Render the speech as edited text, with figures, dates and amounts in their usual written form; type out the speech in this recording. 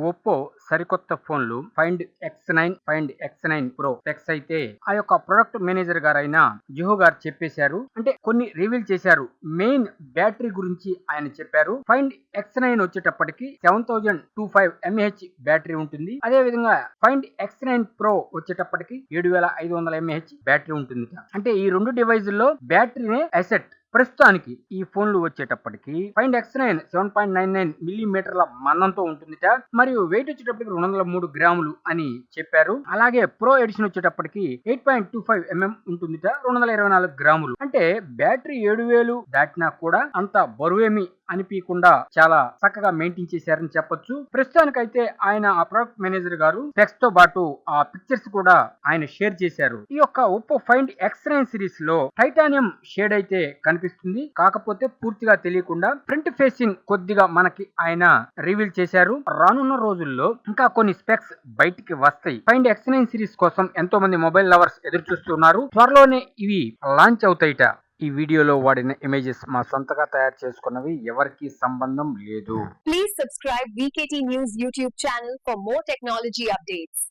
Oppo సరికొత్త ఫోన్లు find X9, find X9 pro specs అయితే ఆ యొక్క ప్రొడక్ట్ మేనేజర్ గారైన జుహో గారు చెప్పేశారు. అంటే కొన్ని రివీల్ చేశారు. మెయిన్ బ్యాటరీ గురించి ఆయన చెప్పారు. ఫైండ్ X9 వచ్చేటప్పటికి 7025 mAh బ్యాటరీ ఉంటుంది. అదే విధంగా ఫైండ్ X9 ప్రో వచ్చేటప్పటికి 7500 mAh బ్యాటరీ ఉంటుంది. అంటే ఈ రెండు డివైజుల్లో బ్యాటరీనే అసెట్. ప్రస్తుతానికి ఈ ఫోన్లు వచ్చేటప్పటికి ఫైండ్ X9 7.99 మిల్లీమీటర్ల మందంతో ఉంటుందిట. మరియు వెయిట్ వచ్చేటప్పటికి 203 గ్రాములు అని చెప్పారు. అలాగే ప్రో ఎడిషన్ వచ్చేటప్పటికి 8.25 mm ఉంటుందిట, 224 గ్రాములు. అంటే బ్యాటరీ 7000 దాటినా కూడా అంత బరువేమి అనిపించకుండా చాలా చక్కగా మెయింటైన్ చేశారని చెప్పొచ్చు. ప్రస్తుతానికైతే ఆయన ఆ ప్రొడక్ట్ మేనేజర్ గారు స్పెక్స్ తో పాటు ఆ పిక్చర్స్ కూడా ఆయన షేర్ చేశారు. ఈ యొక్క ఒప్పో ఫైండ్ X9 సిరీస్ లో టైటానియం షేడ్ అయితే కనిపిస్తుంది. కాకపోతే పూర్తిగా తెలియకుండా ఫ్రంట్ ఫేసింగ్ కొద్దిగా మనకి ఆయన రివీల్ చేశారు. రానున్న రోజుల్లో ఇంకా కొన్ని స్పెక్స్ బయటికి వస్తాయి. ఫైండ్ X9 సిరీస్ కోసం ఎంతో మంది మొబైల్ లవర్స్ ఎదురు చూస్తున్నారు. త్వరలోనే ఇవి లాంచ్ అవుతాయిట. ఈ వీడియోలో వాడిన ఇమేజెస్ మా సొంతగా తయారు చేసుకున్నవి, ఎవరికి సంబంధం లేదు. Please subscribe VKT News YouTube channel for more technology updates.